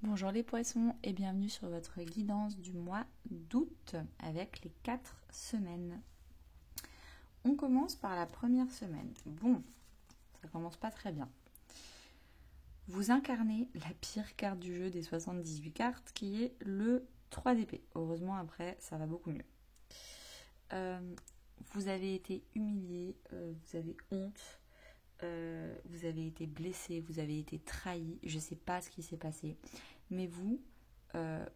Bonjour les poissons et bienvenue sur votre guidance du mois d'août avec les 4 semaines. On commence par la première semaine. Bon, ça commence pas très bien. Vous incarnez la pire carte du jeu des 78 cartes qui est le 3 d'épée. Heureusement après ça va beaucoup mieux. Vous avez été humilié, vous avez honte, vous avez été blessé, vous avez été trahi, je ne sais pas ce qui s'est passé, mais vous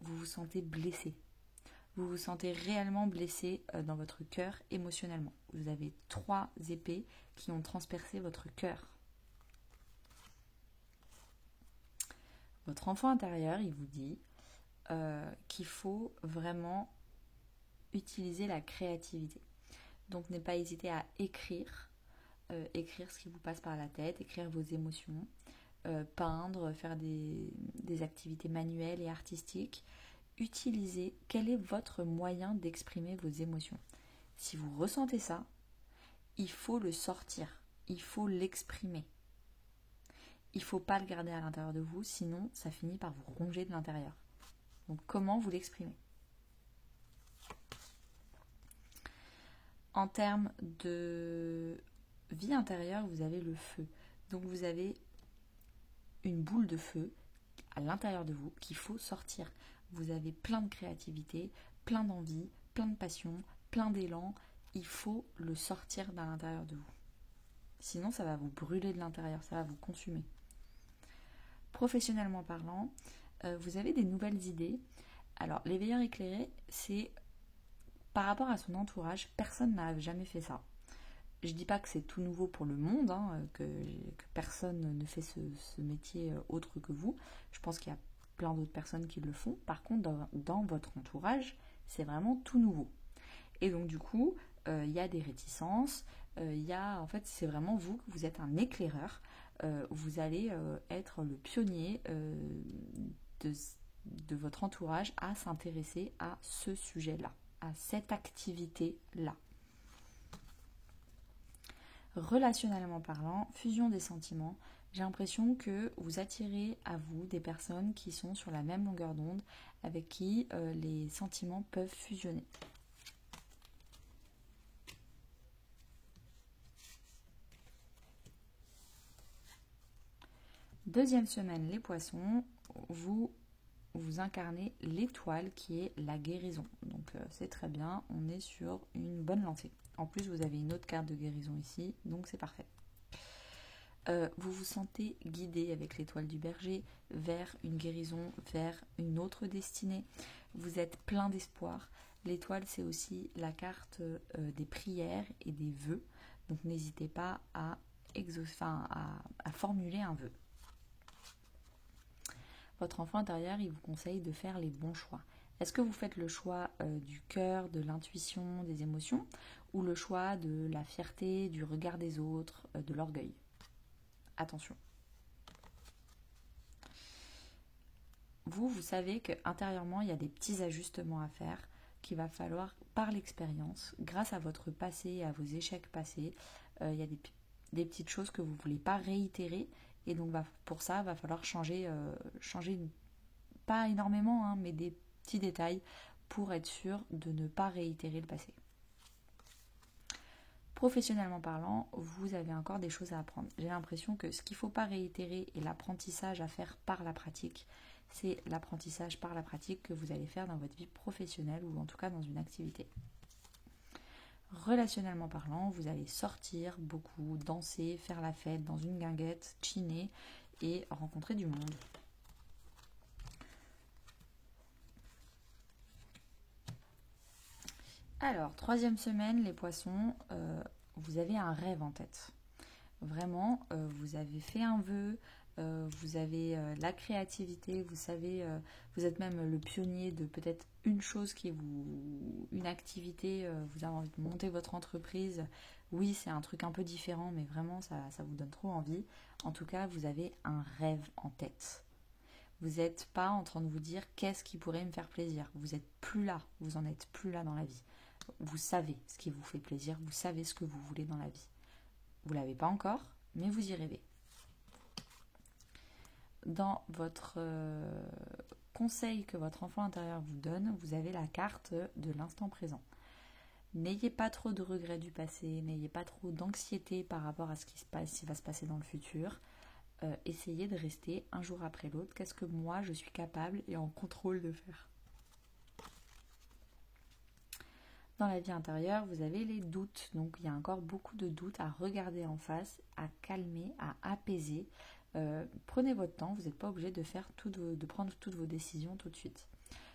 vous sentez blessé. Vous vous sentez réellement blessé dans votre cœur émotionnellement. Vous avez 3 épées qui ont transpercé votre cœur. Votre enfant intérieur, il vous dit qu'il faut vraiment utiliser la créativité. Donc, ne pas hésiter à écrire ce qui vous passe par la tête, écrire vos émotions, peindre, faire des activités manuelles et artistiques. Utilisez quel est votre moyen d'exprimer vos émotions. Si vous ressentez ça, il faut le sortir, il faut l'exprimer. Il ne faut pas le garder à l'intérieur de vous, sinon ça finit par vous ronger de l'intérieur. Donc comment vous l'exprimez ? En termes de vie intérieure, vous avez le feu. Donc vous avez une boule de feu à l'intérieur de vous qu'il faut sortir. Vous avez plein de créativité, plein d'envie, plein de passion, plein d'élan. Il faut le sortir de l'intérieur de vous. Sinon, ça va vous brûler de l'intérieur, ça va vous consumer. Professionnellement parlant, vous avez des nouvelles idées. Alors, l'éveilleur éclairé, c'est par rapport à son entourage, personne n'a jamais fait ça. Je ne dis pas que c'est tout nouveau pour le monde, que personne ne fait ce métier autre que vous. Je pense qu'il y a plein d'autres personnes qui le font. Par contre, dans votre entourage, c'est vraiment tout nouveau. Et donc, du coup, il y a des réticences. En fait, c'est vraiment vous êtes un éclaireur. Vous allez être le pionnier de votre entourage à s'intéresser à ce sujet-là, à cette activité-là. Relationnellement parlant, fusion des sentiments, j'ai l'impression que vous attirez à vous des personnes qui sont sur la même longueur d'onde, avec qui les sentiments peuvent fusionner. Deuxième semaine, les poissons, vous incarnez l'étoile qui est la guérison. Donc c'est très bien, on est sur une bonne lancée. En plus, vous avez une autre carte de guérison ici, donc c'est parfait. Vous vous sentez guidé avec l'étoile du berger vers une guérison, vers une autre destinée. Vous êtes plein d'espoir. L'étoile, c'est aussi la carte des prières et des vœux. Donc n'hésitez pas à formuler un vœu. Votre enfant intérieur, il vous conseille de faire les bons choix. Est-ce que vous faites le choix du cœur, de l'intuition, des émotions, ou le choix de la fierté, du regard des autres, de l'orgueil ? Attention. Vous savez qu'intérieurement, il y a des petits ajustements à faire qu'il va falloir, par l'expérience, grâce à votre passé et à vos échecs passés, il y a des petites choses que vous ne voulez pas réitérer. Et donc, pour ça, il va falloir changer pas énormément, mais des petits détails pour être sûr de ne pas réitérer le passé. Professionnellement parlant, vous avez encore des choses à apprendre. J'ai l'impression que ce qu'il ne faut pas réitérer et l'apprentissage à faire par la pratique, c'est l'apprentissage par la pratique que vous allez faire dans votre vie professionnelle ou en tout cas dans une activité. Relationnellement parlant, vous allez sortir beaucoup, danser, faire la fête dans une guinguette, chiner et rencontrer du monde. Alors, troisième semaine, les poissons, vous avez un rêve en tête. Vraiment, vous avez fait un vœu, vous avez la créativité, vous savez, vous êtes même le pionnier de peut-être une chose une activité, vous avez envie de monter votre entreprise. Oui, c'est un truc un peu différent, mais vraiment, ça vous donne trop envie. En tout cas, vous avez un rêve en tête. Vous n'êtes pas en train de vous dire qu'est-ce qui pourrait me faire plaisir. Vous n'êtes plus là, vous n'en êtes plus là dans la vie. Vous savez ce qui vous fait plaisir, vous savez ce que vous voulez dans la vie. Vous ne l'avez pas encore, mais vous y rêvez. dans votre conseil que votre enfant intérieur vous donne, vous avez la carte de l'instant présent. N'ayez pas trop de regrets du passé, n'ayez pas trop d'anxiété par rapport à ce qui va se passer dans le futur. Essayez de rester un jour après l'autre. Qu'est-ce que moi je suis capable et en contrôle de faire? Dans la vie intérieure, vous avez les doutes. Donc il y a encore beaucoup de doutes à regarder en face, à calmer, à apaiser. Prenez votre temps, vous n'êtes pas obligé de prendre toutes vos décisions tout de suite.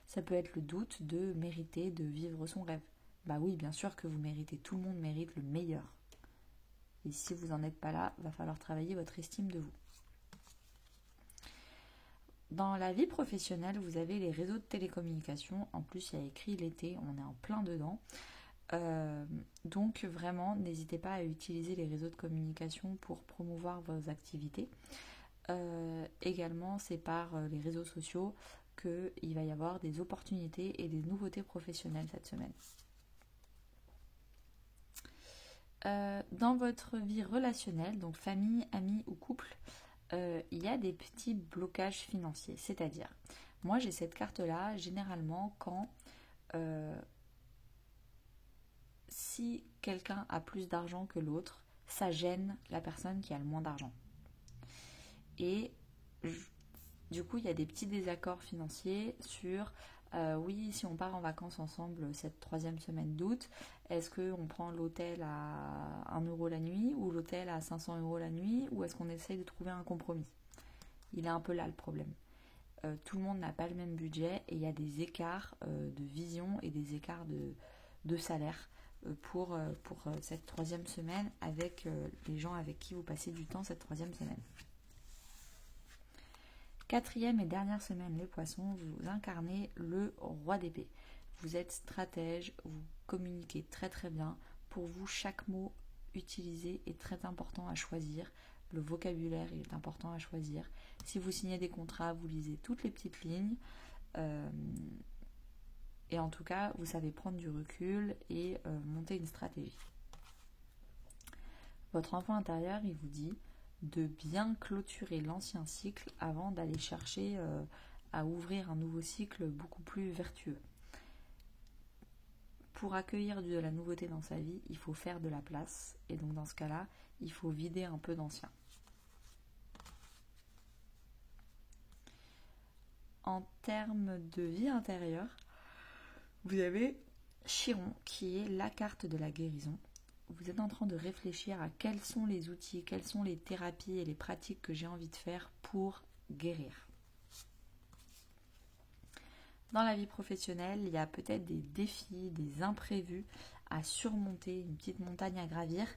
Ça peut être le doute de mériter de vivre son rêve. Bah oui, bien sûr que vous méritez, tout le monde mérite le meilleur. Et si vous n'en êtes pas là, il va falloir travailler votre estime de vous. Dans la vie professionnelle, vous avez les réseaux de télécommunications. En plus, il y a écrit l'été, on est en plein dedans. Donc vraiment, n'hésitez pas à utiliser les réseaux de communication pour promouvoir vos activités. Également, c'est par les réseaux sociaux qu'il va y avoir des opportunités et des nouveautés professionnelles cette semaine. Dans votre vie relationnelle, donc famille, amis ou couple, il y a des petits blocages financiers. C'est-à-dire, moi j'ai cette carte-là généralement quand si quelqu'un a plus d'argent que l'autre, ça gêne la personne qui a le moins d'argent. Et du coup, il y a des petits désaccords financiers sur oui, si on part en vacances ensemble cette 3e semaine d'août, est-ce qu'on prend l'hôtel à 1 euro la nuit ou l'hôtel à 500 euros la nuit, ou est-ce qu'on essaye de trouver un compromis? Il est un peu là le problème. Tout le monde n'a pas le même budget et il y a des écarts de vision et des écarts de salaire pour cette 3e semaine avec les gens avec qui vous passez du temps cette 3e semaine. 4e et dernière semaine, les poissons, vous incarnez le roi d'épée. Vous êtes stratège, vous communiquez très très bien. Pour vous, chaque mot utilisé est très important à choisir. Le vocabulaire est important à choisir. Si vous signez des contrats, vous lisez toutes les petites lignes. Et en tout cas, vous savez prendre du recul et monter une stratégie. Votre enfant intérieur, il vous dit de bien clôturer l'ancien cycle avant d'aller chercher à ouvrir un nouveau cycle beaucoup plus vertueux. Pour accueillir de la nouveauté dans sa vie, il faut faire de la place. Et donc dans ce cas-là, il faut vider un peu d'ancien. En termes de vie intérieure, vous avez Chiron qui est la carte de la guérison. Vous êtes en train de réfléchir à quels sont les outils, quelles sont les thérapies et les pratiques que j'ai envie de faire pour guérir. Dans la vie professionnelle, il y a peut-être des défis, des imprévus à surmonter, une petite montagne à gravir.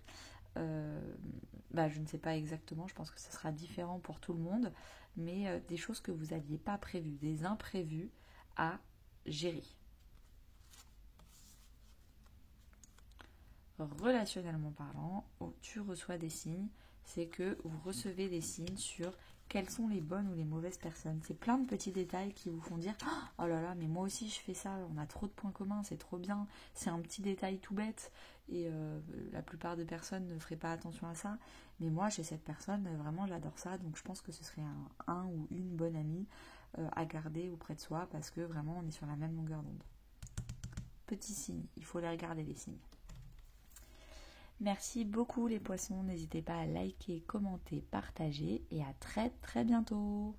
Je ne sais pas exactement, je pense que ce sera différent pour tout le monde, mais des choses que vous n'aviez pas prévues, des imprévus à gérer. Relationnellement parlant, tu reçois des signes, c'est que vous recevez des signes sur quelles sont les bonnes ou les mauvaises personnes. C'est plein de petits détails qui vous font dire « Oh là là, mais moi aussi je fais ça, on a trop de points communs, c'est trop bien, c'est un petit détail tout bête. » Et la plupart des personnes ne feraient pas attention à ça. Mais moi, chez cette personne, vraiment j'adore ça, donc je pense que ce serait un ou une bonne amie à garder auprès de soi parce que vraiment on est sur la même longueur d'onde. Petits signes, il faut les regarder les signes. Merci beaucoup les poissons, n'hésitez pas à liker, commenter, partager et à très très bientôt.